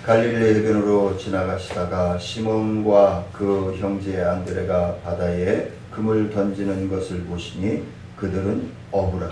갈릴리 해변으로 지나가시다가 시몬과 그 형제 안드레가 바다에 금을 던지는 것을 보시니 그들은 어부라.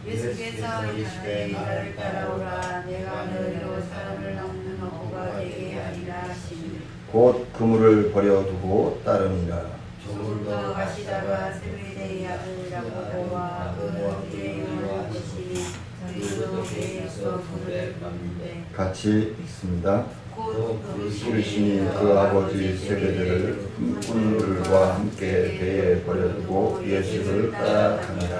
예수께서 이르시되 나를 따라오라. 내가 너희로 사람을 낚는 어부가 되게 하리라 하시니 곧 그물을 버려두고 따르니라. 조금 더 가시다가 세베대의 아들이라고 보아 그 형제의 영을 보시니 저희도 배에서 그물을 떴는데 같이 읽습니다. 곧 부르시니 그 아버지 세베대를 꾼들과 함께 배에 버려두고 예수를 따라가니라.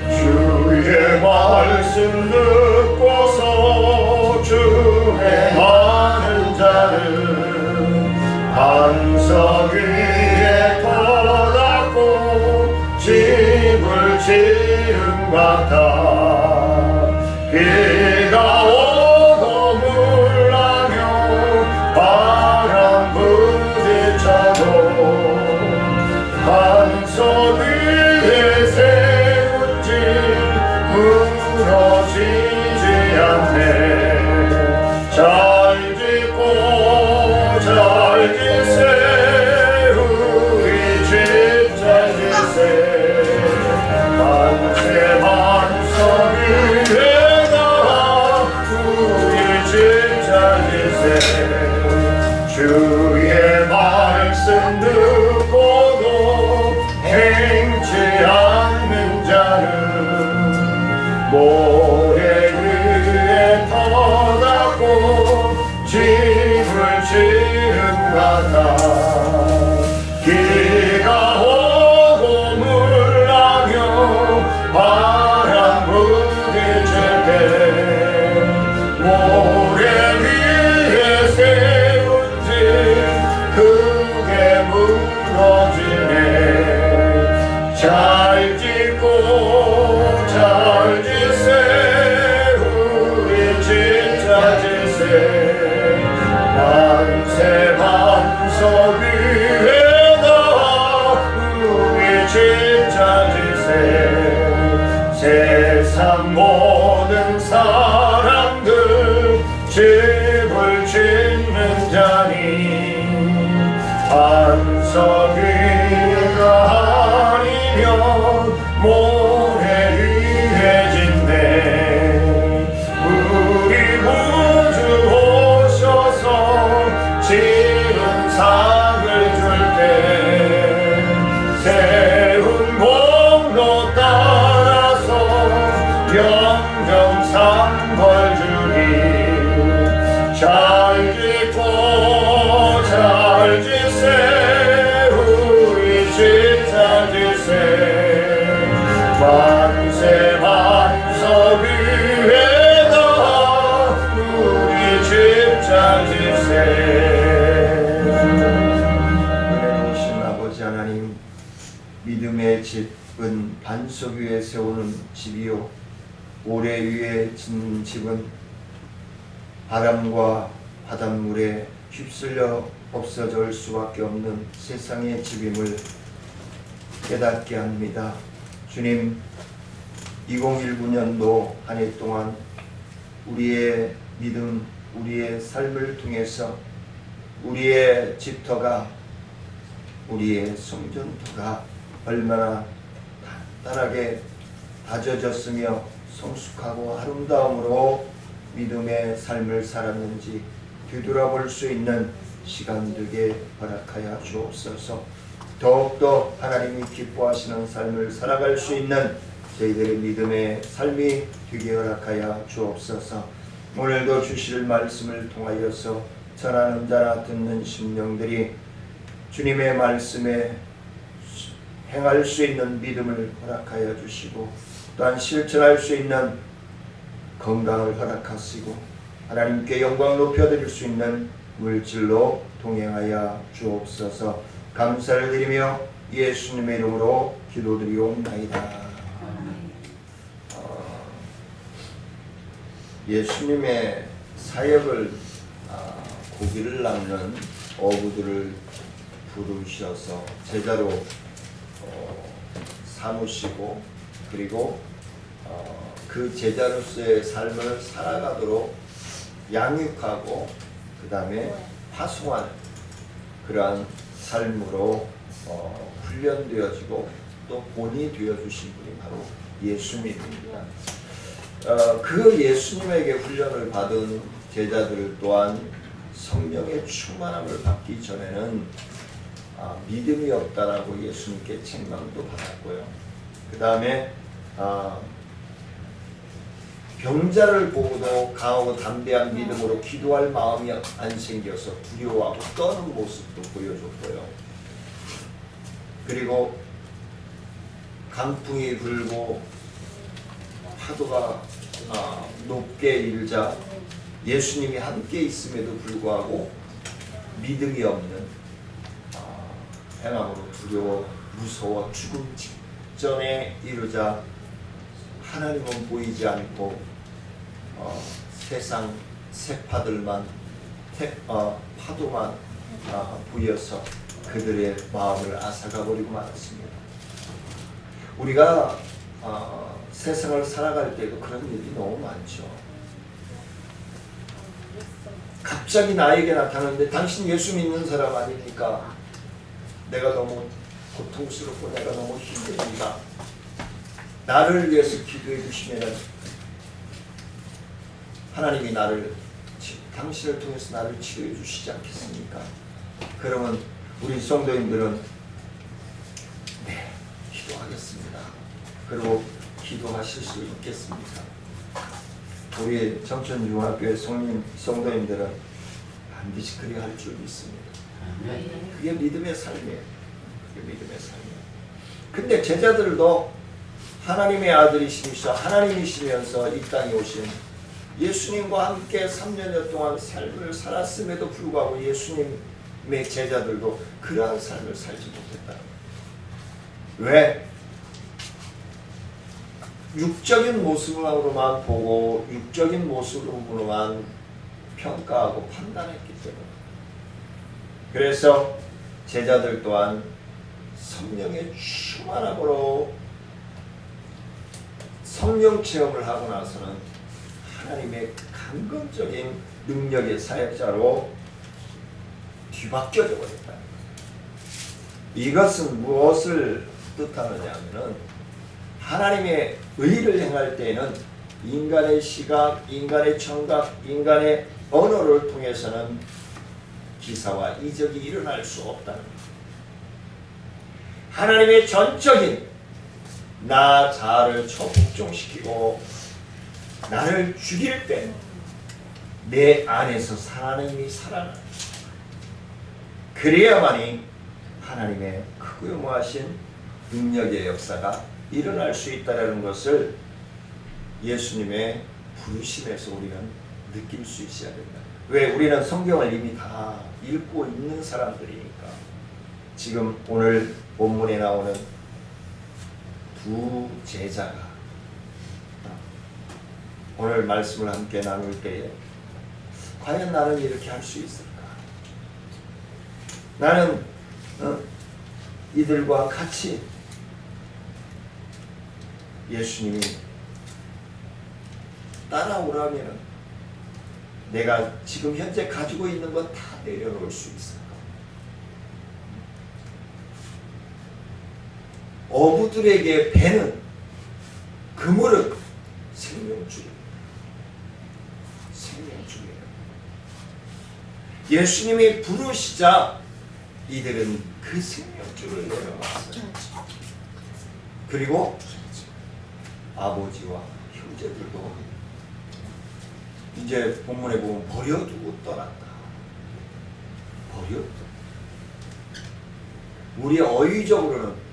주의 말씀 듣고서 주행하는 자는 반석 위에 터닫고 집을 지은 같아. 비가 오고 물나며 바람 부딪혀도 반석 위에 세운 집 무너지지 않네. 잘 짓고 잘 지세 우리 집 잘 지세. 만세 반석 위에다 우리 집 잘 지세. 주의 말씀 듣고도 행치 않는 자는 모래 위에 터닫고 집을 지은 같아. 비가 오고 물나며 바람 부딪힐 때 모래 위에 세운 집 크게 무너지네. 잘 짓고 잘 지세 우리 집 잘 지세. 만세 반석 위에다 우리 집 잘 지세. 세상 모든 사람들 집을 짓는 자니 반석 위가 아니면 모래 위에 짓네. 우리 구주 오셔서 지은 상을 줄 때 세운 공로 따라서 영정상 벌 주니. 잘 짓고 잘 지세 우리 집 잘 지세. 만세 반석 위에다 우리 집 잘 지세. 은혜로우신 아버지 하나님, 믿음의 집은 반석 위에 세우는 집이요 모래 위에 짓는 집은 바람과 바닷물에 휩쓸려 없어질 수밖에 없는 세상의 집임을 깨닫게 합니다. 주님, 2019년도 한 해 동안 우리의 믿음, 우리의 삶을 통해서 우리의 집터가, 우리의 성전터가 얼마나 단단하게 다져졌으며 성숙하고 아름다움으로 믿음의 삶을 살았는지 뒤돌아볼 수 있는 시간 되게 허락하여 주옵소서. 더욱더 하나님이 기뻐하시는 삶을 살아갈 수 있는 저희들의 믿음의 삶이 되게 허락하여 주옵소서. 오늘도 주실 말씀을 통하여서 전하는 자나 듣는 심령들이 주님의 말씀에 행할 수 있는 믿음을 허락하여 주시고 또한 실천할 수 있는 건강을 허락하시고 하나님께 영광 높여드릴 수 있는 물질로 동행하여 주옵소서. 감사를 드리며 예수님의 이름으로 기도드리옵나이다. 예수님의 사역을 고기를 낚는 어부들을 부르셔서 제자로 삼으시고 그리고 그 제자로서의 삶을 살아가도록 양육하고 그 다음에 파송하는 그러한 삶으로 훈련되어지고 또 본이 되어주신 분이 바로 예수님입니다. 그 예수님에게 훈련을 받은 제자들 또한 성령의 충만함을 받기 전에는 믿음이 없다라고 예수님께 책망도 받았고요. 그 다음에 병자를 보고도 강하고 담대한 믿음으로 기도할 마음이 안 생겨서 두려워하고 떠는 모습도 보여줬고요. 그리고 강풍이 불고 파도가 높게 일자 예수님이 함께 있음에도 불구하고 믿음이 없는 행함으로 두려워 무서워 죽음 직전에 이르자 하나님은 보이지 않고 세상 새파들만 파도만 보여서 그들의 마음을 앗아가버리고 말았습니다. 우리가 세상을 살아갈 때도 그런 일이 너무 많죠. 갑자기 나에게 나타나는데 당신 예수 믿는 사람 아닙니까? 내가 너무 고통스럽고 내가 너무 힘듭니다. 나를 위해서 기도해 주시면 하나님이 당신을 통해서 나를 치료해 주시지 않겠습니까? 그러면 우리 성도님들은 네, 기도하겠습니다. 그리고 기도하실 수 있겠습니까? 우리 청천중학교의 성도님들은 반드시 그리 할 줄 믿습니다. 그게 믿음의 삶이에요. 그게 믿음의 삶이에요. 근데 제자들도 하나님의 아들이시면서 하나님이시면서 이 땅에 오신 예수님과 함께 3년여 동안 삶을 살았음에도 불구하고 예수님의 제자들도 그러한 삶을 살지 못했다. 왜? 육적인 모습으로만 보고 육적인 모습으로만 평가하고 판단했기 때문에. 그래서 제자들 또한 성령의 충만함으로 성령 체험을 하고 나서는 하나님의 강건적인 능력의 사역자로 뒤바뀌어져 버렸다. 이것은 무엇을 뜻하느냐 하면은 하나님의 의를 행할 때에는 인간의 시각, 인간의 청각, 인간의 언어를 통해서는 기사와 이적이 일어날 수 없다는 것. 하나님의 전적인 나 자아를 초복종시키고 나를 죽일 때 내 안에서 하나님이 살아나는, 그래야만이 하나님의 크고 요무하신 능력의 역사가 일어날 수 있다는 것을 예수님의 부르심에서 우리는 느낄 수 있어야 된다. 왜? 우리는 성경을 이미 다 읽고 있는 사람들이니까. 지금 오늘 본문에 나오는 두 제자가 오늘 말씀을 함께 나눌 때에 과연 나는 이렇게 할 수 있을까? 나는 이들과 같이 예수님이 따라오라면 내가 지금 현재 가지고 있는 것 다 내려놓을 수 있을까? 어부들에게 배는 그물은 생명줄이에요. 생명줄이에요. 예수님이 부르시자 이들은 그 생명줄을 내려놨어요. 그리고 아버지와 형제들도 이제 본문에 보면 버려두고 떠났다. 버려두고. 우리 어휘적으로는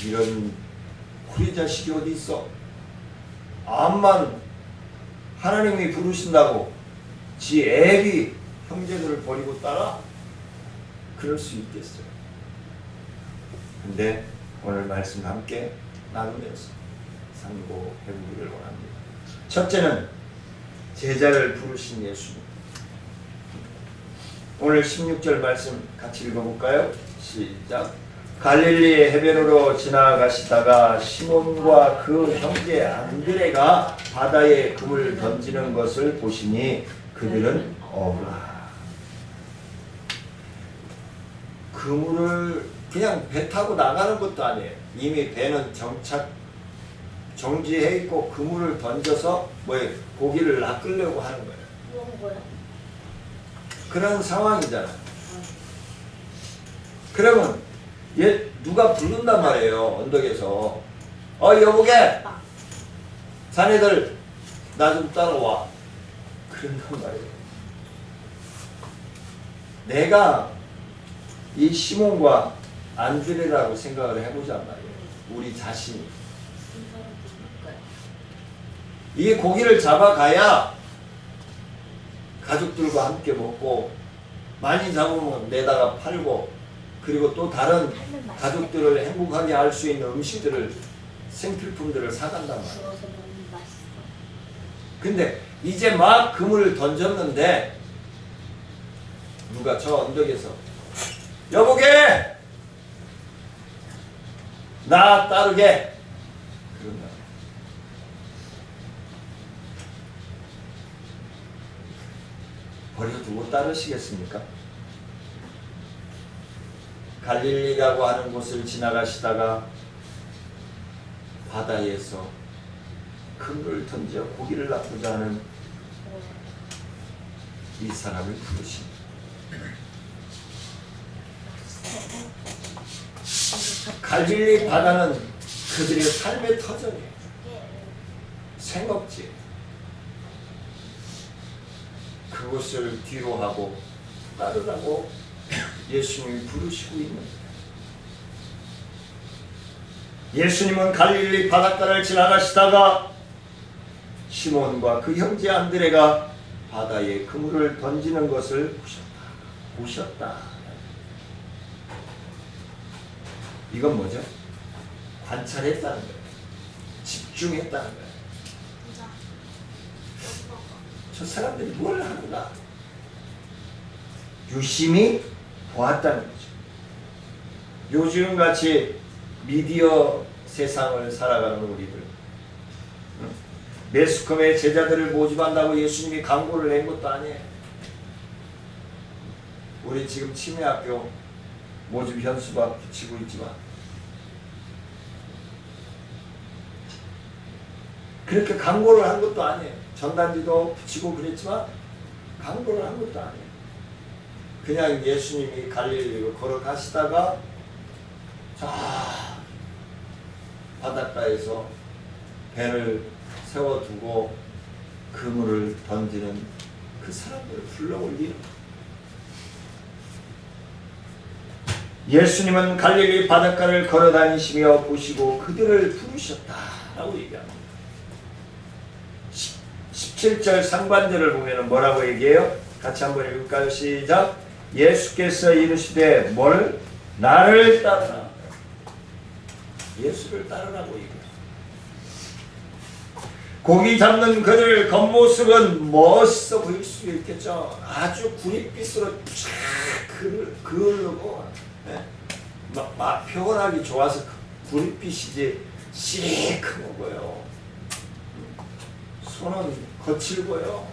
이런 우리 자식이 어디 있어? 암만 하나님이 부르신다고 지 애비 형제들을 버리고 따라? 그럴 수 있겠어요. 근데 오늘 말씀 함께 나누면서 상고해보기를 원합니다. 첫째는 제자를 부르신 예수님. 오늘 16절 말씀 같이 읽어볼까요? 시작. 갈릴리 해변으로 지나가시다가 시몬과 그 형제 안드레가 바다에 금을 던지는 것을 보시니 그들은 그물을 그냥 배 타고 나가는 것도 아니에요. 이미 배는 정지해 있고 그물을 던져서 고기를 낚으려고 하는 거예요. 그런 상황이잖아. 그러면 누가 부른단 말이에요. 언덕에서 여보게 자네들 나 좀 따라와. 그런단 말이에요. 내가 이 시몬과 안드레라고 생각을 해보자 말이에요. 우리 자신이 이 고기를 잡아가야 가족들과 함께 먹고 많이 잡으면 내다가 팔고 그리고 또 다른 가족들을 행복하게 할 수 있는 음식들을 생필품들을 사간단 말이에요. 근데 이제 막 그물을 던졌는데 누가 저 언덕에서 여보게 나 따르게 그런다. 버려두고 따르시겠습니까? 갈릴리라고 하는 곳을 지나가시다가 바다에서 그물을 던져 고기를 낚고자 하는 이 사람을 부르십니다. 갈릴리 바다는 그들의 삶의 터전이에요. 생업지. 그것을 뒤로 하고 따르라고 예수님이 부르시고 있는 거예요. 예수님은 갈릴리 바닷가를 지나가시다가 시몬과 그 형제 안드레가 바다에 그물을 던지는 것을 보셨다. 이건 뭐죠? 관찰했다는 거예요. 집중했다는 거예요. 저 사람들이 뭘 하는가? 유심히 보았다는 거죠. 요즘같이 미디어 세상을 살아가는 우리들, 매스컴의 제자들을 모집한다고 예수님이 광고를 낸 것도 아니에요. 우리 지금 치매학교 모집 현수막 붙이고 있지만 그렇게 광고를 한 것도 아니에요. 전단지도 붙이고 그랬지만 광고를 한 것도 아니에요. 그냥 예수님이 갈릴리로 걸어가시다가 저 바닷가에서 배를 세워두고 그물을 던지는 그 사람들을 불러올리는 예수님은 갈릴리 바닷가를 걸어다니시며 보시고 그들을 부르셨다라고 얘기합니다. 17절 상반절을 보면 뭐라고 얘기해요? 같이 한번 읽을까요? 시작. 예수께서 이르시되 뭘? 나를 따르라. 예수를 따르라고 얘기해요. 고기 잡는 그들 겉모습은 멋있어 보일 수 있겠죠. 아주 구릿빛으로 쫙 그으르고 막 표현하기 좋아서 구릿빛이지 시커멓고요. 손은 거칠고요.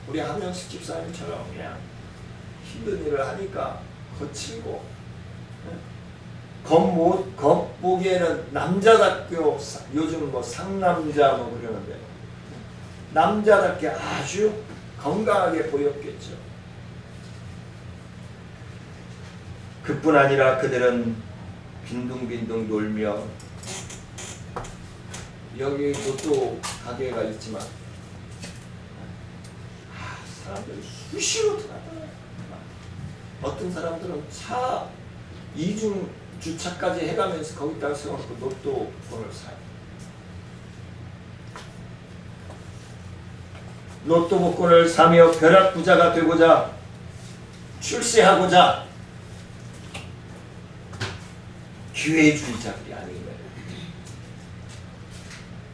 우리 한명숙 집사님처럼 그냥 힘든 일을 하니까 거칠고 겉보기에는 남자답게 요즘 상남자 그러는데 남자답게 아주 건강하게 보였겠죠. 그뿐 아니라 그들은 빈둥빈둥 놀며 여기 로또 가게가 있지만 사람들이 수시로 들어가요. 어떤 사람들은 차 이중 주차까지 해가면서 거기다가 세워놓고 로또권을 사요. 로또 복권을 사며 벼락부자가 되고자 출세하고자 기회주의자들이 아닌 거예요.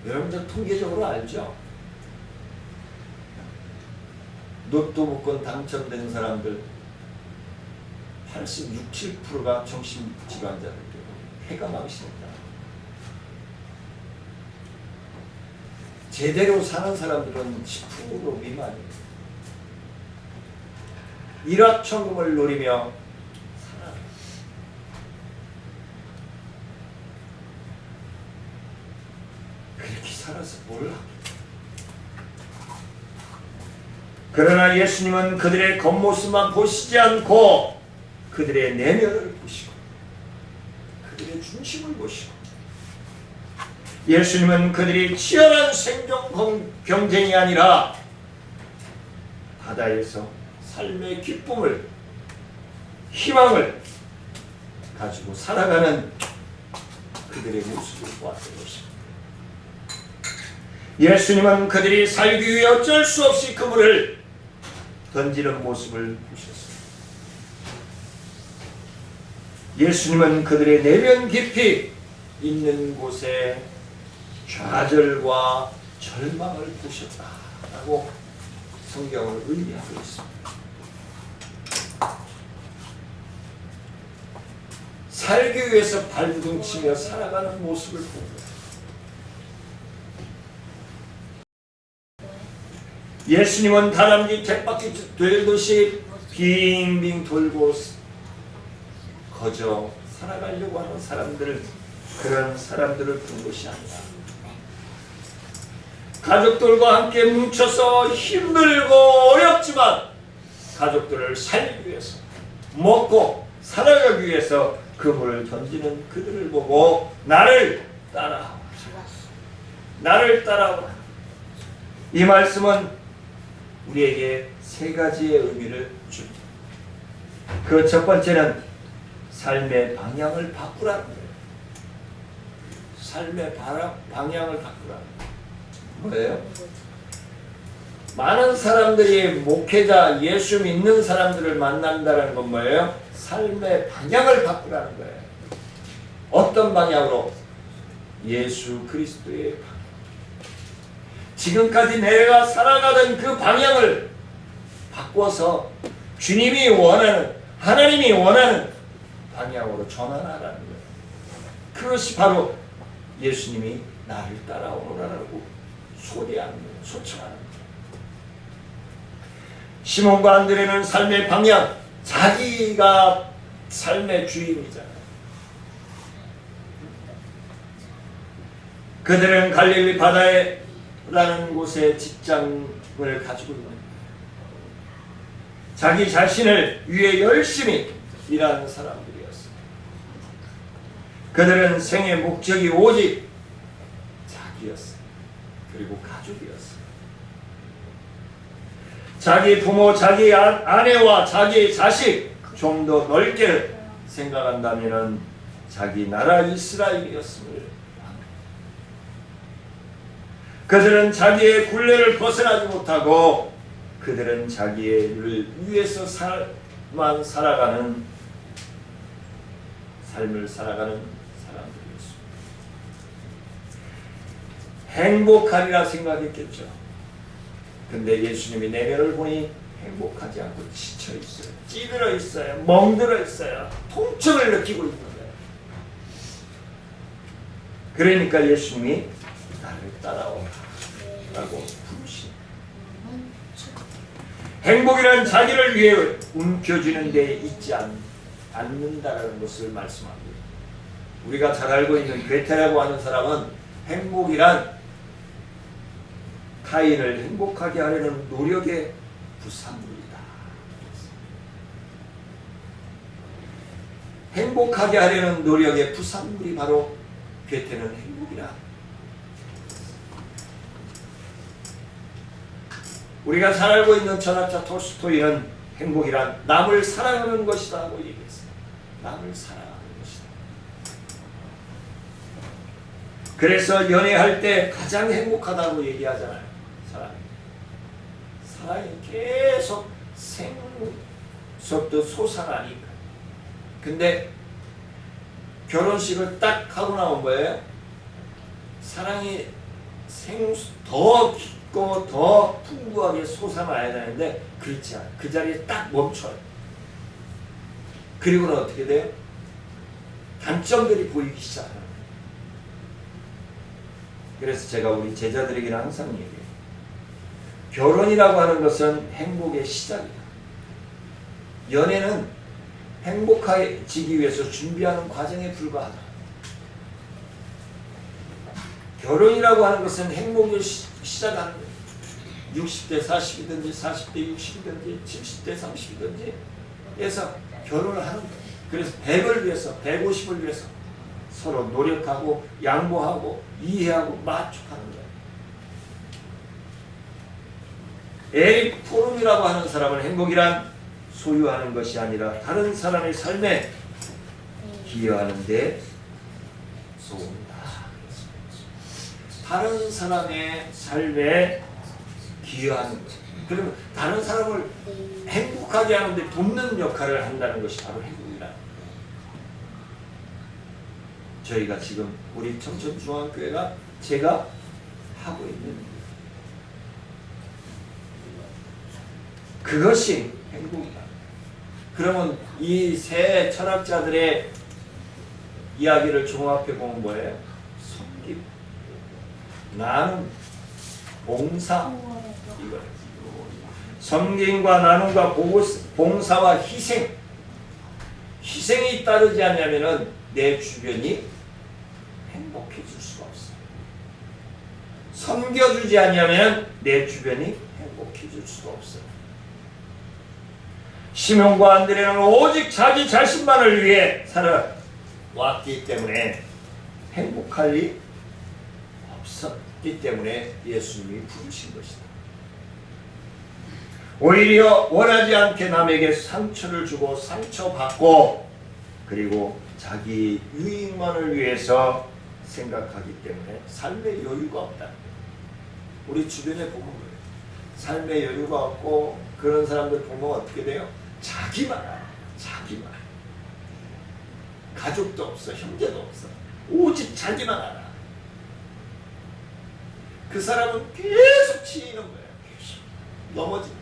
여러분들 통계적으로 알죠? 로또 복권 당첨된 사람들 86, 7%가 정신질환자들이에요. 해가 망신했다. 제대로 사는 사람들은 10% 미만이에요. 일확천금을 노리며 살아. 그렇게 살아서 뭘 하겠다. 그러나 예수님은 그들의 겉모습만 보시지 않고 그들의 내면을 보시고 그들의 중심을 보시고, 예수님은 그들이 치열한 생존 경쟁이 아니라 바다에서 삶의 기쁨을, 희망을 가지고 살아가는 그들의 모습을 보았던 것입니다. 예수님은 그들이 살기 위해 어쩔 수 없이 그물을 던지는 모습을 보셨습니다. 예수님은 그들의 내면 깊이 있는 곳에 좌절과 절망을 보셨다라고 성경을 의미하고 있습니다. 살기 위해서 발부둥치며 살아가는 모습을 봅니다. 예수님은 다람쥐 쳇바퀴 돌듯이 빙빙 돌고 거저 살아가려고 하는 사람들을, 그런 사람들을 본 것이 아니라 가족들과 함께 뭉쳐서 힘들고 어렵지만 가족들을 살기 위해서, 먹고 살아가기 위해서 그물을 던지는 그들을 보고 나를 따라오라, 나를 따라오라. 이 말씀은 우리에게 세 가지의 의미를 줍니다. 그 첫 번째는 삶의 방향을 바꾸라는 거예요. 삶의 방향을 바꾸라는 거예요. 뭐예요? 많은 사람들이 목회자, 예수 믿는 사람들을 만난다는 건 뭐예요? 삶의 방향을 바꾸라는 거예요. 어떤 방향으로? 예수 그리스도의 방향. 지금까지 내가 살아가던 그 방향을 바꿔서 주님이 원하는, 하나님이 원하는 방향으로 전환하라는 거예요. 그것이 바로 예수님이 나를 따라오라고 소리하는 거예요. 소청하는 거예요. 시몬과 안드레는 삶의 방향, 자기가 삶의 주인이잖아요. 그들은 갈릴리 바다라는 곳에 직장을 가지고 있는 거예요. 자기 자신을 위해 열심히 일하는 사람들이었어요. 그들은 생의 목적이 오직 자기였어요. 그리고 가족이었어요. 자기 부모, 자기 아내와 자기 자식, 좀 더 넓게 생각한다면 자기 나라 이스라엘이었음을 합니다. 그들은 자기의 굴레를 벗어나지 못하고 그들은 자기를 위해서 삶을 살아가는 사람들이었습니다. 행복하리라 생각했겠죠. 근데 예수님이 내면을 보니 행복하지 않고 지쳐있어요. 찌들어있어요. 멍들어있어요. 통증을 느끼고 있는 거예요. 그러니까 예수님이 나를 따라오라 라고 부르십니다. 행복이란 자기를 위해 움켜쥐는 데 있지 않는다라는 것을 말씀합니다. 우리가 잘 알고 있는 괴테라고 하는 사람은 행복이란 타인을 행복하게 하려는 노력의 부산물이다. 행복하게 하려는 노력의 부산물이 바로 괴테는 행복이라. 우리가 잘 알고 있는 철학자 톨스토이는 행복이란 남을 사랑하는 것이다 하고 얘기했어요. 남을 사랑하는 것이다. 그래서 연애할 때 가장 행복하다고 얘기하잖아요. 사랑이 계속 생서부터 솟아나니까. 근데 결혼식을 딱 하고 나온 거예요. 사랑이 더 깊고 더 풍부하게 솟아나야 되는데 그렇지 않아요. 그 자리에 딱 멈춰요. 그리고는 어떻게 돼요? 단점들이 보이기 시작하는 거예요. 그래서 제가 우리 제자들에게는 항상 얘기해요. 결혼이라고 하는 것은 행복의 시작이다. 연애는 행복해지기 위해서 준비하는 과정에 불과하다. 결혼이라고 하는 것은 행복을 시작하는 거예요. 60대 40이든지 40대 60이든지 70대 30이든지 해서 결혼을 하는 거예요. 그래서 100을 위해서 150을 위해서 서로 노력하고 양보하고 이해하고 만족하는 거예요. 에릭 포름이라고 하는 사람은 행복이란 소유하는 것이 아니라 다른 사람의 삶에 기여하는 데 쏘는다. 다른 사람의 삶에 기여하는 것. 그러면 다른 사람을 행복하게 하는데 돕는 역할을 한다는 것이 바로 행복이다. 저희가 지금 우리 청천중앙교회가 제가 하고 있는 그것이 행복이다. 그러면 이 세 철학자들의 이야기를 종합해 보면 뭐예요? 섬김, 나눔, 봉사, 이거예요. 섬김과 나눔과 봉사와 희생. 희생이 따르지 않으면 내 주변이 행복해질 수가 없어요. 섬겨주지 않으면 내 주변이 행복해질 수가 없어요. 시몬과 안드레는 오직 자기 자신만을 위해 살아왔기 때문에 행복할 리 없었기 때문에 예수님이 부르신 것이다. 오히려 원하지 않게 남에게 상처를 주고 상처받고 그리고 자기 유익만을 위해서 생각하기 때문에 삶의 여유가 없다. 우리 주변에 보면 그래요. 삶의 여유가 없고 그런 사람들 보면 어떻게 돼요? 자기만 알아. 자기만. 가족도 없어. 형제도 없어. 오직 자기만 알아. 그 사람은 계속 치이는 거야. 계속 넘어집니다.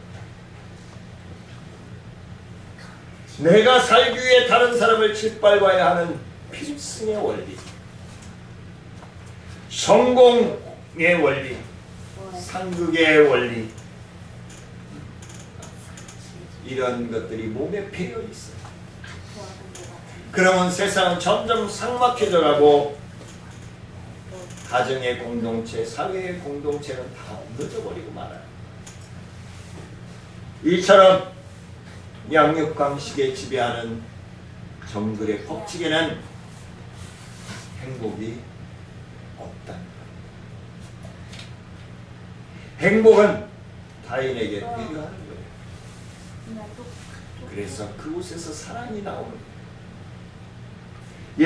내가 살기 위해 다른 사람을 짓밟아야 하는 필승의 원리, 성공의 원리, 상극의 원리, 이런 것들이 몸에 배어 있어요. 그러면 세상은 점점 삭막해져 가고 가정의 공동체, 사회의 공동체는 다 무너져버리고 말아요. 이처럼 양육강식에 지배하는 정글의 법칙에는 행복이 없다. 행복은 타인에게 배려하는 거예요. 그래서 그곳에서 사랑이 나오는 거예요.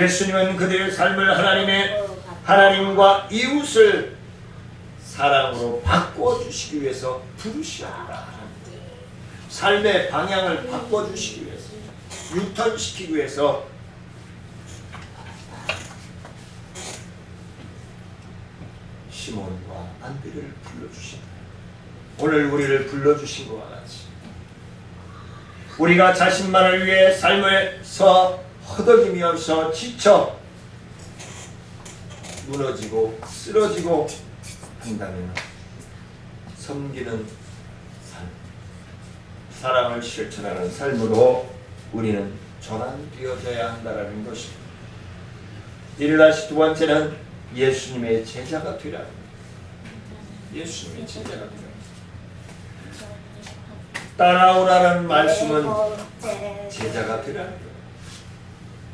예수님은 그들의 삶을 하나님과 이웃을 사랑으로 바꿔주시기 위해서 부르시옵니다. 삶의 방향을 바꿔주시기 위해서, 유턴시키기 위해서 시몬과 안드레를 불러주신다. 오늘 우리를 불러주신 것과 같이 우리가 자신만을 위해 삶에서 허덕이면서 지쳐 무너지고 쓰러지고 한다면 섬기는 삶, 사랑을 실천하는 삶으로 우리는 전환되어져야 한다는 것입니다. 이르다시 두 번째는 예수님의 제자가 되라는 거예요. 예수님의 제자가 되라는 거예요. 따라오라는 말씀은 제자가 되라는 거예요.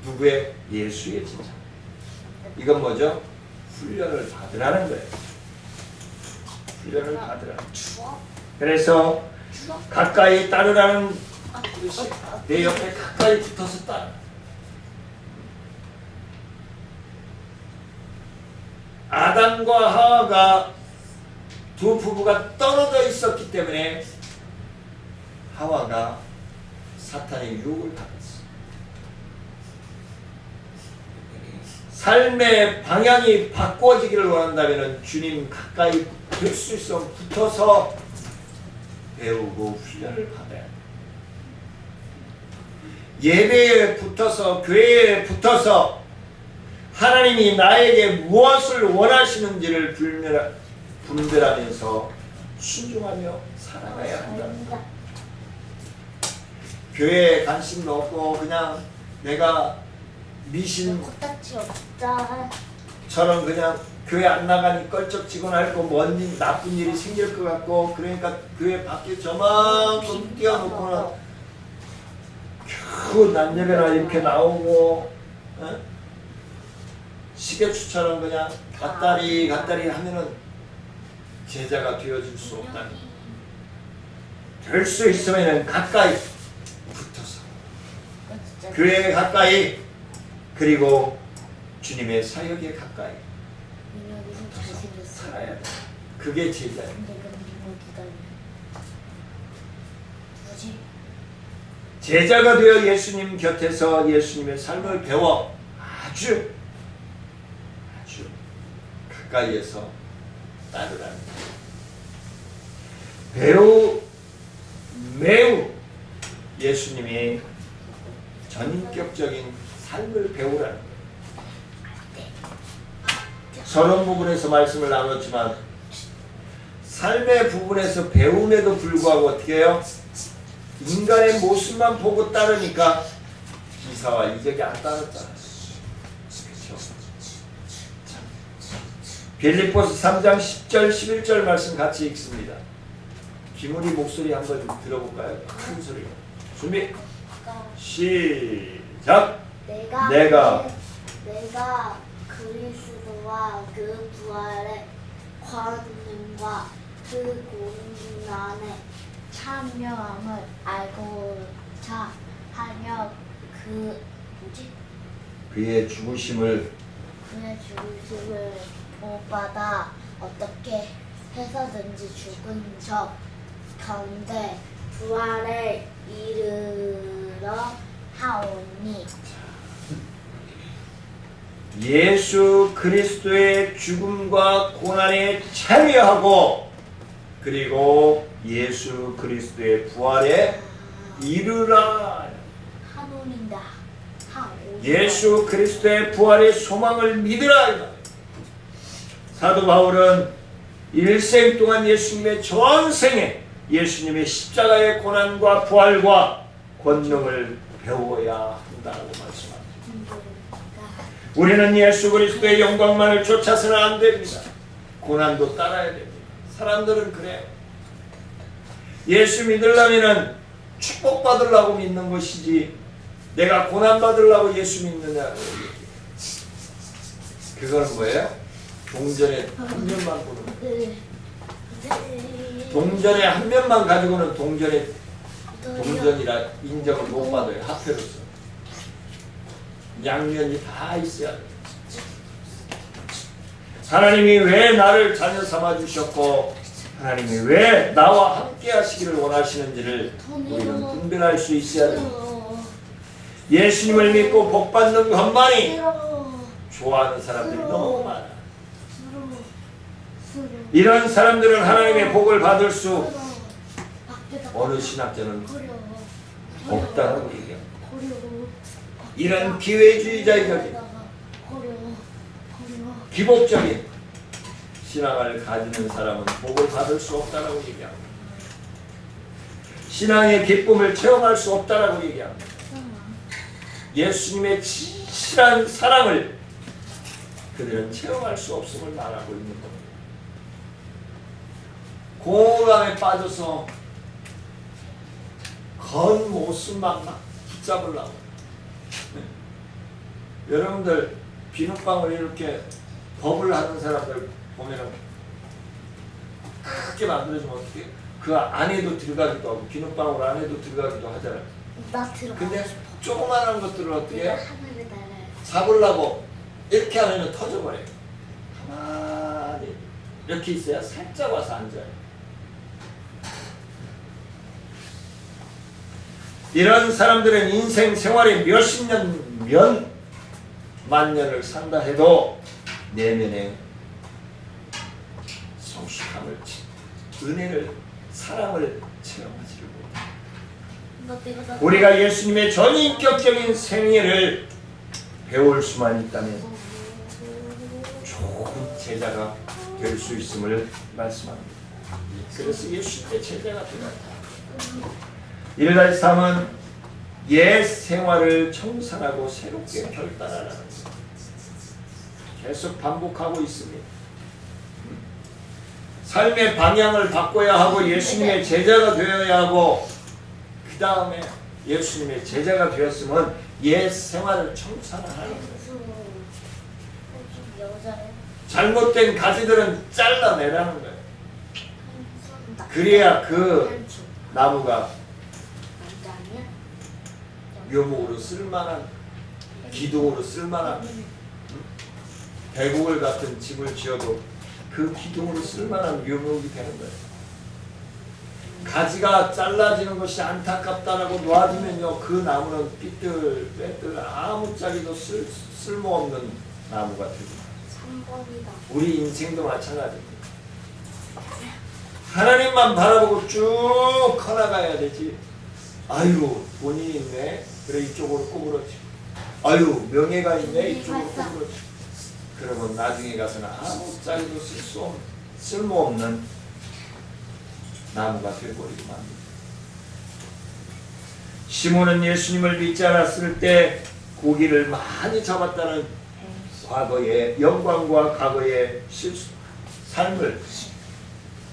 누구의? 예수의 제자. 이건 뭐죠? 훈련을 받으라는 거예요. 훈련을 받으라는 거예요. 그래서 가까이 따르라는 뜻이 내 옆에 가까이 붙어서 따라. 아담과 하와가 두 부부가 떨어져 있었기 때문에 하와가 사탄의 유혹을 받았어. 삶의 방향이 바꿔지기를 원한다면 주님 가까이 될 수 있어 붙어서 배우고 훈련을 받아야 돼. 예배에 붙어서 교회에 붙어서 하나님이 나에게 무엇을 원하시는지를 분별하면서 순종하며 살아가야 한다. 교회에 관심도 없고 그냥 내가 미신 코딱지 없다. 처럼 그냥 교회 안 나가니 껄쩍지근 할고 뭔 일, 나쁜 일이 생길 것 같고 그러니까 교회 밖에 저만큼 뛰어놓고는 겨우 남녀배나 이렇게 나오고 시계추처럼 그냥 갔다리 하면은 제자가 되어줄 수 없다. 될 수 있으면 가까이 붙어서 교회에 가까이 그리고 주님의 사역에 가까이 민혁이는 잘생겼어. 살아야 돼. 그게 제자예요. 내가 민혁이다. 뭐지? 제자가 되어 예수님 곁에서 예수님의 삶을 배워 아주 가까이에서 따르라는 매우 예수님의 전인격적인 삶을 배우라는 거예요. 서론 부분에서 말씀을 나눴지만 삶의 부분에서 배움에도 불구하고 어떻게 해요? 인간의 모습만 보고 따르니까 기사와 이적이 안 따랐잖아요. 그렇죠? 빌립보서 3장 10절 11절 말씀 같이 읽습니다. 김우리 목소리 한번 들어볼까요? 큰 소리로. 준비. 시작. 내가 그리스도와 그 부활의 권능과 그 고난에 참여함을 알고자 하며 그의 죽으심을 못받아 어떻게 해서든지 죽은 적 가운데 부활에 이르러 하오니 예수 그리스도의 죽음과 고난에 참여하고 그리고 예수 그리스도의 부활에 이르라. 하노닌다. 예수 그리스도의 부활의 소망을 믿으라. 사도 바울은 일생 동안 예수님의 전생에 예수님의 십자가의 고난과 부활과 권능을 배워야 한다고 말씀합니다. 우리는 예수 그리스도의 영광만을 쫓아서는 안 됩니다. 고난도 따라야 됩니다. 사람들은 그래요. 예수 믿으려면 축복받으려고 믿는 것이지 내가 고난받으려고 예수 믿느냐. 그건 뭐예요? 동전의 한 면만 보는 거예요. 동전의 한 면만 가지고는 동전이라 인정을 못 받아요. 화폐로서. 양면이 다 있어야 돼요. 하나님이 왜 나를 자녀 삼아 주셨고 하나님이 왜 나와 함께 하시기를 원하시는지를 우리는 분별할 수 있어야 돼요. 예수님을 믿고 복받는 것만이 좋아하는 사람들이 너무 많아. 이런 사람들은 하나님의 복을 받을 수 어느 신학자는 없다고 얘기합니다. 이런 기회주의자적인 기복적인 신앙을 가지는 사람은 복을 받을 수 없다고 얘기합니다. 신앙의 기쁨을 체험할 수 없다고 얘기합니다. 예수님의 진실한 사랑을 그들은 체험할 수 없음을 말하고 있는 겁니다. 공허감에 빠져서 겉모습만 막 붙잡으려고. 여러분들 비눗방울 이렇게 버블 하는 사람들 보면은 크게 만들어주면 어떻게? 그 안에도 들어가기도 하고 비눗방울 안에도 들어가기도 하잖아요. 나 들어가. 근데 조그만한 것들을 어떻게 내가 해요? 하늘에 날아요. 잡으려고 이렇게 하면 터져버려요. 가만히 이렇게 있어야 살짝 와서 앉아요. 이런 사람들은 인생 생활에 몇십 년, 만 년을 산다 해도 내면에 성숙함을, 은혜를, 사랑을 체험하지를 못합니다. 우리가 예수님의 전인격적인 생애를 배울 수만 있다면 제자가 될 수 있음을 말씀합니다. 그래서 예수님의 제자가 되었다. 1-3은 옛 생활을 청산하고 새롭게 결단하라는 것. 계속 반복하고 있습니다. 삶의 방향을 바꿔야 하고 예수님의 제자가 되어야 하고 그 다음에 예수님의 제자가 되었으면 옛 생활을 청산하는 거예요. 여자예요. 잘못된 가지들은 잘라내라는 거예요. 그래야 그 나무가 남자 아니야? 묘목으로 쓸만한 기둥으로 쓸만한 대국을 같은 집을 지어도 그 기둥으로 쓸만한 묘목이 되는 거예요. 가지가 잘라지는 것이 안타깝다라고 놔두면요 그 나무는 삐뚤빼뚤 아무짝에도 쓸모없는 나무가 됩니다. 3번이다. 우리 인생도 마찬가지입니다. 하나님만 바라보고 쭉 커나가야 되지. 아유 돈이 있네. 그래 이쪽으로 꼬부러지고. 아유 명예가 있네. 이쪽으로 꼬부러지고. 그러면 나중에 가서는 아무짝에도 쓸모없는 나무가 되어버리고 맙니다. 시몬은 예수님을 믿지 않았을 때 고기를 많이 잡았다는 과거의 영광과 과거의 삶을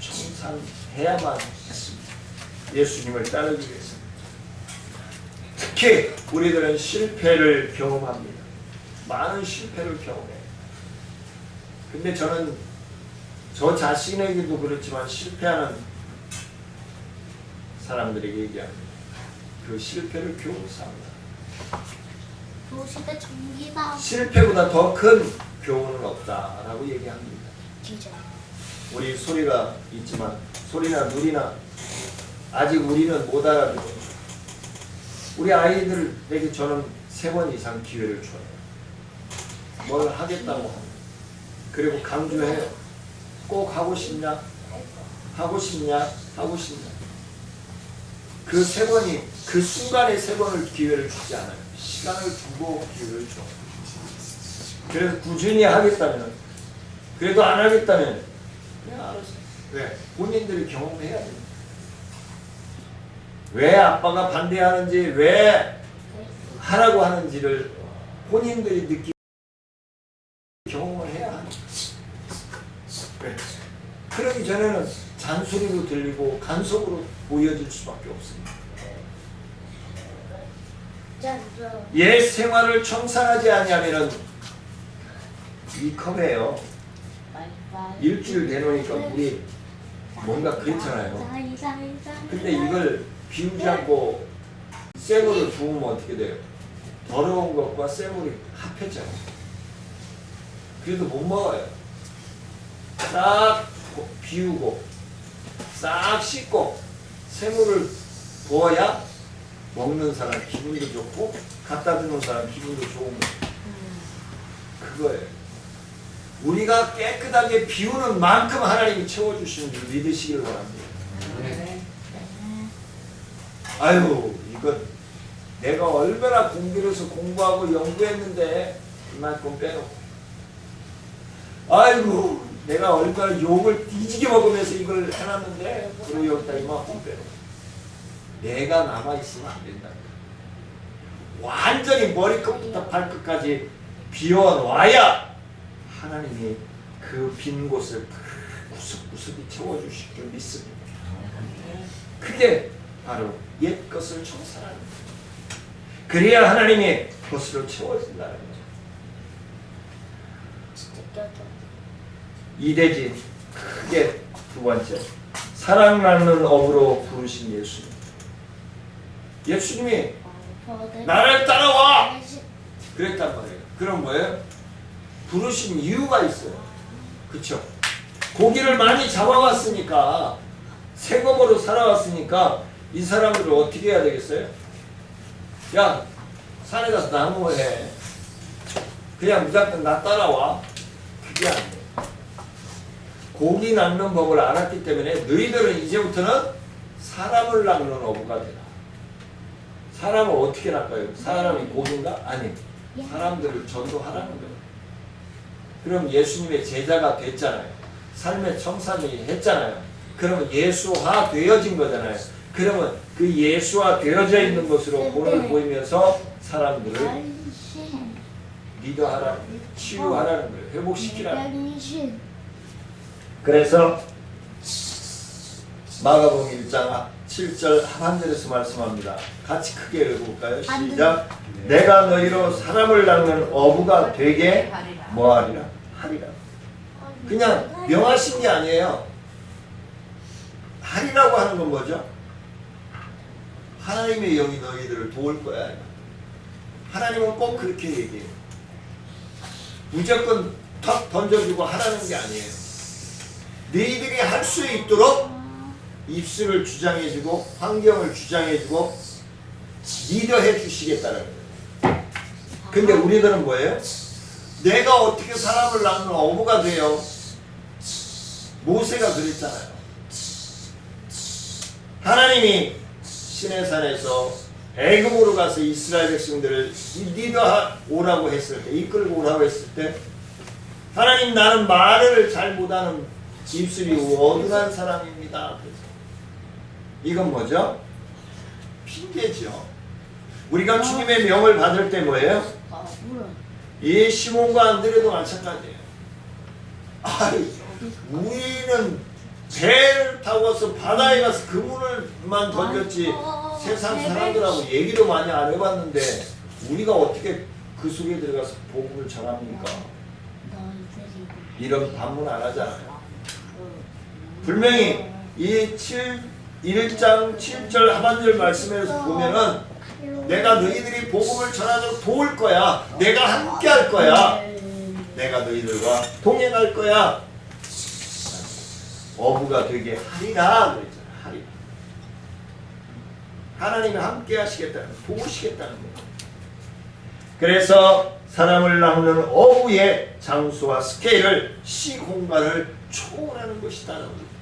청산해야만 했습니다. 예수님을 따르기 위해서. 특히 우리들은 실패를 경험합니다. 많은 실패를 경험해요. 근데 저는 저 자신에게도 그렇지만 실패하는 사람들에게 얘기합니다. 그 실패를 교훈 삼다. 도시대 전기다. 실패보다 더 큰 교훈은 없다라고 얘기합니다. 기자. 우리 소리가 있지만 소리나 누리나 아직 우리는 못 알아듣고 우리 아이들에게 저는 3번 이상 기회를 줘요. 뭘 하겠다고 합니다. 그리고 강조해요. 꼭 하고 싶냐? 하고 싶냐? 하고 싶냐? 그 3번이 그 순간에 3번을 기회를 주지 않아요. 시간을 두고 기회를 줘. 그래서 꾸준히 하겠다면 그래도 안 하겠다면 그냥 알았어. 왜? 본인들이 경험해야 됩니다. 왜 아빠가 반대하는지 왜 하라고 하는지를 본인들이 느끼고 경험을 해야 합니다. 왜? 그러기 전에는 잔소리로 들리고 간섭으로 보여질 수밖에 없습니다. 옛 생활을 청산하지 않으면 이 컵에요. 일주일 되놓으니까 물이 뭔가 그렇잖아요. 근데 이걸 비우지 않고 쇠물을 부으면 어떻게 돼요? 더러운 것과 쇠물이 합했잖아요. 그래도 못 먹어요. 싹 비우고 싹 씻고 쇠물을 부어야 먹는 사람 기분도 좋고 갖다 주는 사람 기분도 좋은 거. 그거예요. 우리가 깨끗하게 비우는 만큼 하나님이 채워주시는 줄 믿으시길 바랍니다. 아유 이거 내가 얼마나 공부해서 공부하고 연구했는데 이만큼 빼놓고 아이고 내가 얼마나 욕을 뒤지게 먹으면서 이걸 해놨는데 그리고 여기다 이만큼 빼놓고 내가 남아있으면 안 된다. 완전히 머리끝부터 발끝까지 비워놔야 하나님이 그 빈 곳을 구석구석이 채워주실 줄 믿습니다. 그게 바로 옛 것을 청산하는 거예요. 그래야 하나님이 것으로 채워진다는 거죠. 이대진 크게 두 번째 사랑나는 업으로 부르신 예수님. 예수님이 나를 따라와 그랬단 말이에요. 그럼 뭐예요? 부르신 이유가 있어요. 그쵸? 고기를 많이 잡아왔으니까 생업으로 살아왔으니까 이 사람들을 어떻게 해야 되겠어요? 야 산에 가서 나무 해. 그냥 무조건 나 따라와. 그게 안 돼. 고기 낚는 법을 알았기 때문에 너희들은 이제부터는 사람을 낚는 어부가 되라. 사람을 어떻게 낚아요? 사람이 고기인가? 아니. 사람들을 전도하라는 거예요. 그럼 예수님의 제자가 됐잖아요. 삶의 청산이 했잖아요. 그러면 예수화 되어진 거잖아요. 그러면 그 예수화 되어져 있는 것으로 본을 보이면서 사람들을 변신. 리더하라는 거예요. 치유하라는 거예요. 회복시키라는 거예요. 변신. 그래서 마가복음 1장 7절 하반절에서 말씀합니다. 같이 크게 읽어볼까요? 시작. 내가 너희로 사람을 낚는 어부가 되게 뭐하리라? 하리라. 그냥 명하신 게 아니에요. 하리라고 하는 건 뭐죠? 하나님의 영이 너희들을 도울 거야. 하나님은 꼭 그렇게 얘기해요. 무조건 턱 던져주고 하라는 게 아니에요. 너희들이 할 수 있도록 입술을 주장해주고 환경을 주장해주고 리더해 주시겠다는 거예요. 근데 우리들은 뭐예요? 내가 어떻게 사람을 낳는 어부가 돼요? 모세가 그랬잖아요. 하나님이 시내산에서 애굽으로 가서 이스라엘 백성들을 리더 오라고 했을 때, 이끌고 오라고 했을 때 하나님 나는 말을 잘 못하는 입술이 어눌한 사람입니다. 이건 뭐죠? 핑계죠. 우리가 주님의 명을 받을 때 뭐예요? 이 시몬과 안드레도 마찬가지예요. 아이, 우리는 배를 타고서 바다에 가서 그물을만 던졌지 세상 사람들하고 얘기도 많이 안 해봤는데 우리가 어떻게 그 속에 들어가서 복음을 전합니까? 이런 반문 안 하잖아요. 분명히 이 1장 7절 하반절 말씀에서 보면은 내가 너희들이 복음을 전하도록 도울 거야. 내가 함께 할 거야. 내가 너희들과 동행할 거야. 어부가 되게 하리라 그랬잖아요. 하리라. 하나님이 함께 하시겠다는, 도우시겠다는 거예요. 그래서 사람을 낚는 어부의 장수와 스케일을 시공간을 초월하는 것이다는 거예요.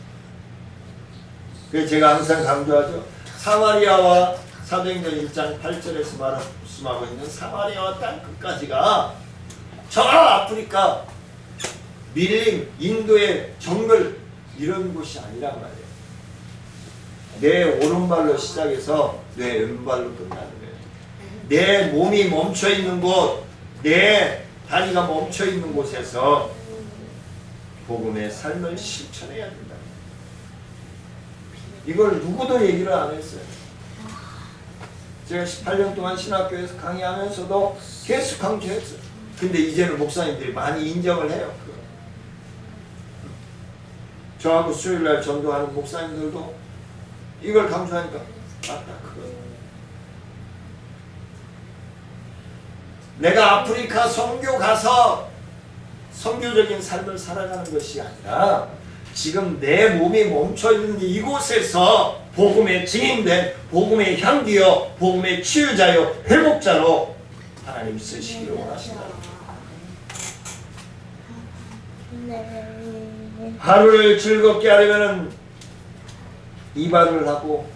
그래서 제가 항상 강조하죠. 사마리아와 사도행전 1장 8절에서 말씀하고 있는 사마리아와 땅 끝까지가 저 아프리카, 밀림, 인도의 정글 이런 곳이 아니란 말이에요. 내 오른발로 시작해서 내 왼발로 끝나는 거예요. 내 몸이 멈춰있는 곳, 내 다리가 멈춰있는 곳에서 복음의 삶을 실천해야 된다. 이걸 누구도 얘기를 안 했어요. 제가 18년 동안 신학교에서 강의하면서도 계속 강조했어요. 근데 이제는 목사님들이 많이 인정을 해요. 저하고 수요일날 전도하는 목사님들도 이걸 강조하니까 맞다 그거. 내가 아프리카 선교 가서 선교적인 삶을 살아가는 것이 아니라 지금 내 몸이 멈춰있는 이곳에서 복음의 증인된 복음의 향기여 복음의 치유자여 회복자로 하나님 쓰시기를 원하신다. 하루를 즐겁게 하려면 이발을 하고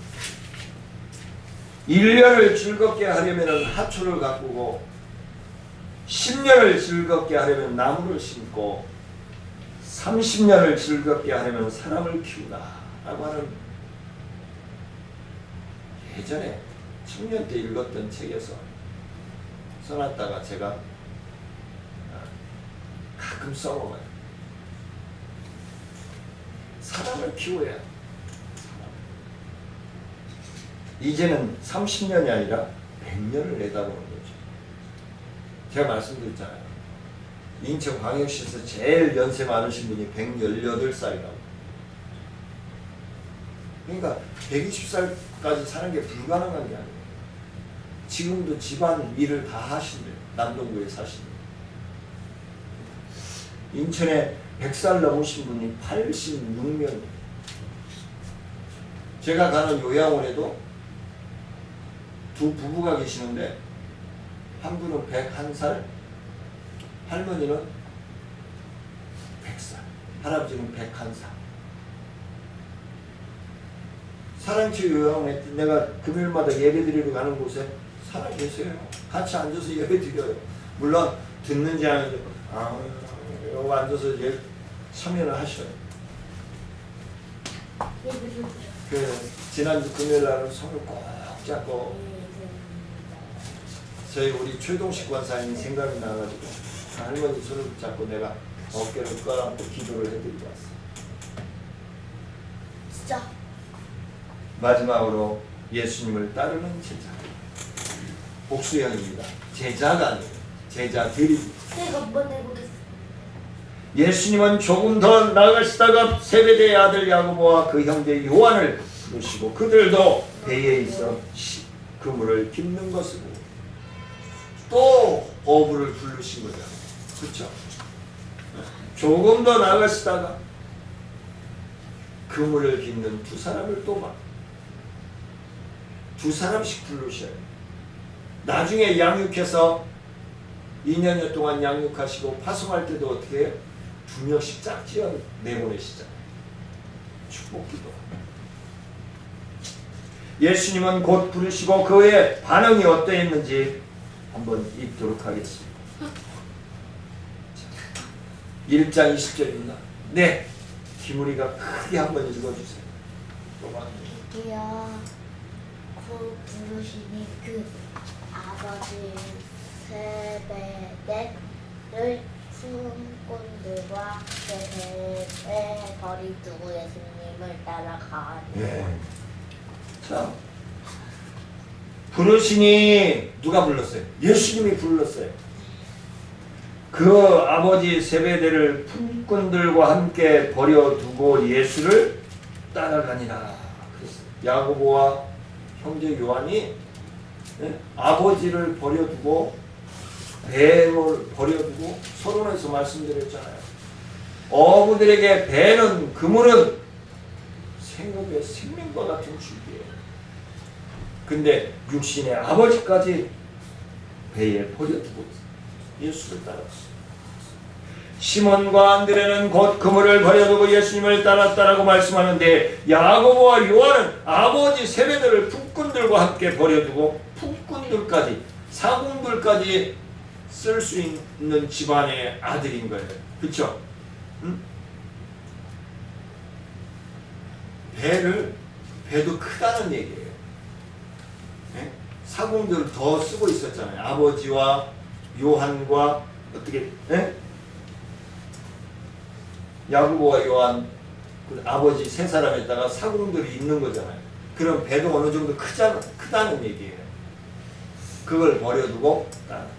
1년을 즐겁게 하려면 하초를 가꾸고 10년을 즐겁게 하려면 나무를 심고 30년을 즐겁게 하려면 사람을 키우다 라고 하는 예전에 청년 때 읽었던 책에서 써놨다가 제가 가끔 써먹어요. 사람을 키워야 사람. 이제는 30년이 아니라 100년을 내다보는 거죠. 제가 말씀드렸잖아요. 인천광역시에서 제일 연세 많으신 분이 118살이라고. 그러니까 120살까지 사는 게 불가능한 게 아니에요. 지금도 집안 일을 다 하신대요. 남동구에 사시는. 인천에 100살 넘으신 분이 86명이에요. 제가 가는 요양원에도 두 부부가 계시는데 한 분은 101살, 할머니는 100살, 할아버지는 101살. 사랑치 요양원에 내가 금요일마다 예배드리러 가는 곳에 살아 계세요. 같이 앉아서 예배 드려요. 물론 듣는지 안 하는지 여기 앉아서 이제 참여를 하셔요. 예배를 그 지난주 금요일 날은 손을 꼭 잡고 저희 우리 최동식 권사님이 생각이 나가지고 할머니 손을 잡고 내가 어깨를 끌어안고 기도를 해드리고 왔어요. 진짜 마지막으로 예수님을 따르는 제자 복수형입니다. 제자가 아니에요. 제자들입니다. 내가 한번 해보겠습니다. 예수님은 조금 더 나아가시다가 세베대의 아들 야고보와 그 형제 요한을 부르시고 그들도 배에 있어 그물을 깁는 것을 보고 또 어부를 부르신 거죠. 그렇죠? 조금 더 나아가시다가 그물을 깁는 두 사람을 또 봐. 두 사람씩 부르셔요. 나중에 양육해서 2년여 동안 양육하시고 파송할 때도 어떻게 해요? 2명씩 짝지어 내보내시잖아요. 축복기도. 예수님은 곧 부르시고 그의 반응이 어떠했는지 한번 읽도록 하겠습니다. 1장 20절입니다. 네, 김우리가 크게 한번 읽어주세요. 이야 그 부르시니 그 아버지 세베대를 수군들과 배에 버리두고 예수님을 따라가니. 네. 자, 부르시니 누가 불렀어요? 예수님이 불렀어요. 그 아버지 세베대를 품꾼들과 함께 버려두고 예수를 따라가니라. 그랬어요. 야고보와 형제 요한이 아버지를 버려두고 배를 버려두고 서론에서 말씀드렸잖아요. 어부들에게 배는 그물은 생업의 생명과 같은 줄기예요. 근데 육신의 아버지까지 배에 버려두고 예수를 따랐어요. 시몬과 안드레는 곧 그물을 버려두고 예수님을 따랐다라고 말씀하는데 야고보와 요한은 아버지 세베대를 품꾼들과 함께 버려두고 품꾼들까지 사공들까지 쓸 수 있는 집안의 아들인 거예요. 그렇죠? 응? 배도 크다는 얘기예요. 네? 사공들을 더 쓰고 있었잖아요. 아버지와 요한과 어떻게 야고보와 요한 그 아버지 세 사람에다가 사공들이 있는 거잖아요. 그럼 배도 어느 정도 크다는 얘기예요. 그걸 버려두고 따랐다.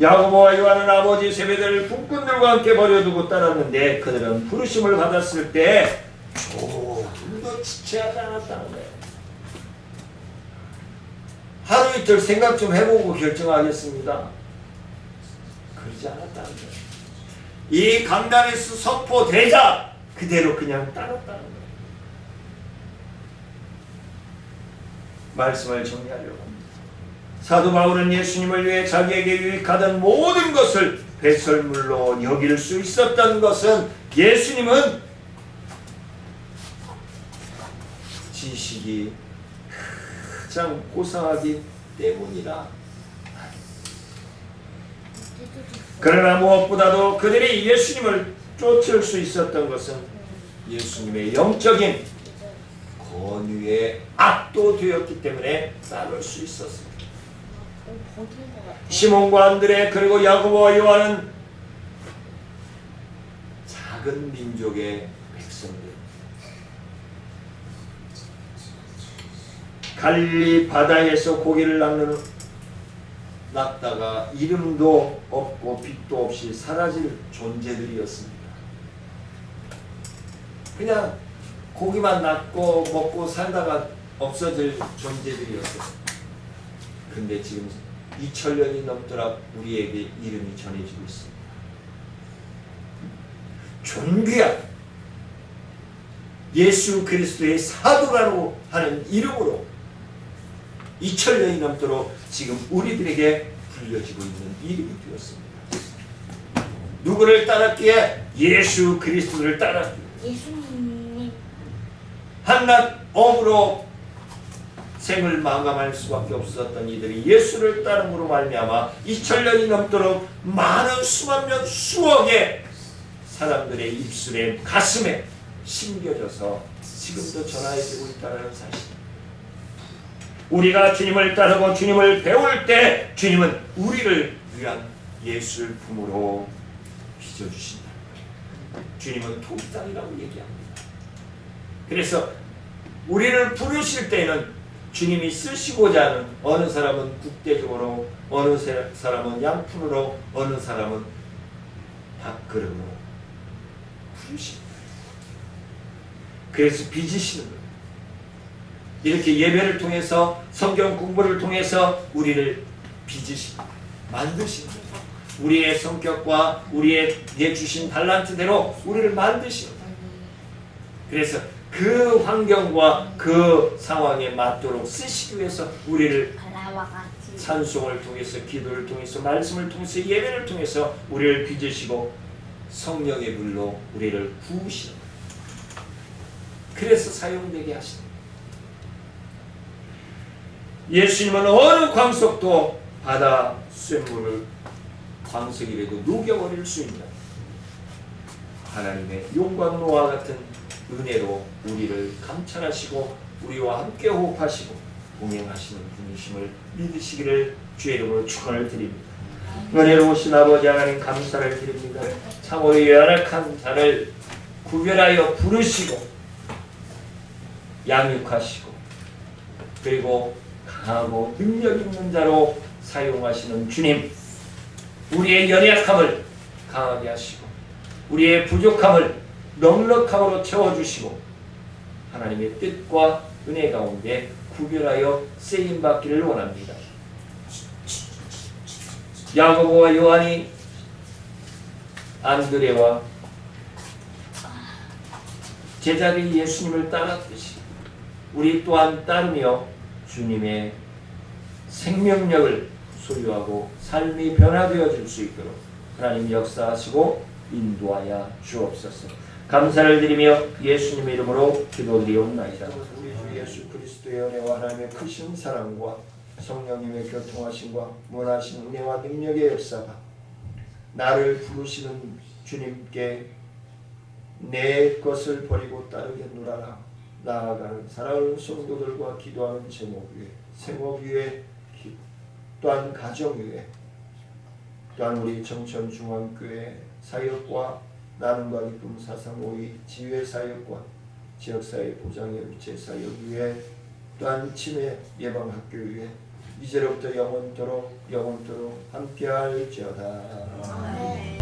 야고보와 요한은 아버지 세베대를 품꾼들과 함께 버려두고 따랐는데 그들은 부르심을 받았을 때 조금 더 지체하지 않았다는 거예요. 하루 이틀 생각 좀 해보고 결정하겠습니다. 그러지 않았다는 거예요. 이 강단에서 선포되자 그대로 그냥 따랐다는 거예요. 말씀을 정리하려고 합니다. 사도 바울은 예수님을 위해 자기에게 유익하던 모든 것을 배설물로 여길 수 있었던 것은 예수님은 지식이 가장 고상하기 때문이라. 그러나 무엇보다도 그들이 예수님을 쫓을 수 있었던 것은 예수님의 영적인 권위에 압도되었기 때문에 따를 수 있었습니다. 시몬과 안드레 그리고 야고보와 요한은 작은 민족의 백성들, 갈릴리 바다에서 고기를 낚다가 이름도 없고 빛도 없이 사라질 존재들이었습니다. 그냥 고기만 낚고 먹고 살다가 없어질 존재들이었어요. 근데 지금 2000년이 넘도록 우리에게 이름이 전해지고 있습니다. 존귀한 예수 그리스도의 사도라고 하는 이름으로 2000년이 넘도록 지금 우리들에게 불려지고 있는 이름이 되었습니다. 누구를 따랐기에? 예수 그리스도를 따랐기에. 예수님 한낱 어부로 생을 마감할 수밖에 없었던 이들이 예수를 따름으로 말미암아 2000년이 넘도록 많은 수만 명 수억의 사람들의 입술에 가슴에 심겨져서 지금도 전하여지고 있다는 사실. 우리가 주님을 따르고 주님을 배울 때 주님은 우리를 위한 예술 품으로 빚어주신다. 주님은 독단이라고 얘기합니다. 그래서 우리를 부르실 때는 주님이 쓰시고자 하는 어느 사람은 국대적으로, 어느 사람은 양푼으로, 어느 사람은 밥그릇으로 부르십니다. 그래서 빚으시는 거예요. 이렇게 예배를 통해서 성경 공부를 통해서 우리를 빚으십니다. 만드십니다. 우리의 성격과 우리의 내주신 달란트대로 우리를 만드십니다. 그래서 그 환경과 그 상황에 맞도록 쓰시기 위해서 우리를 바라와 같이 찬송을 통해서, 기도를 통해서, 말씀을 통해서, 예배를 통해서 우리를 빚으시고 성령의 불로 우리를 부으시는 거예요. 그래서 사용되게 하시는 거예요. 예수님은 어느 광석도 바다 쇳물을 광석이라도 녹여버릴 수 있는 하나님의 용광로와 같은 은혜로 우리를 감찰하시고 우리와 함께 호흡하시고 동행하시는 분이심을 믿으시기를 주의 이름으로 축원을 드립니다. 은혜로우신 아버지 하나님 감사를 드립니다. 참으로 연약한 자를 구별하여 부르시고 양육하시고 그리고 강하고 능력 있는 자로 사용하시는 주님, 우리의 연약함을 강하게 하시고 우리의 부족함을 넉넉함으로 채워주시고 하나님의 뜻과 은혜 가운데 구별하여 쓰임받기를 원합니다. 야고보와 요한이 안드레와 제자들이 예수님을 따랐듯이 우리 또한 따르며 주님의 생명력을 소유하고 삶이 변화되어질 수 있도록 하나님 역사하시고 인도하여 주옵소서. 감사를 드리며 예수님의 이름으로 기도드리옵나이다. 우리 주 예수 그리스도의 은혜와 하나님의 크신 사랑과 성령님의 교통하심과 무한하신 은혜와 능력의 역사가 나를 부르시는 주님께 내 것을 버리고 따르겠노라 나아가는 사랑하는 성도들과 기도하는 제목 위에, 생업 위에, 또한 가정 위에, 또한 우리 정천중앙교회 사역과 나눔과 기쁨 사상오이 지회 사역과 지역사회 보장협의체 사역 위에, 또한 치매 예방학교 위에 이제로부터 영원토록 함께할지어다. 아멘.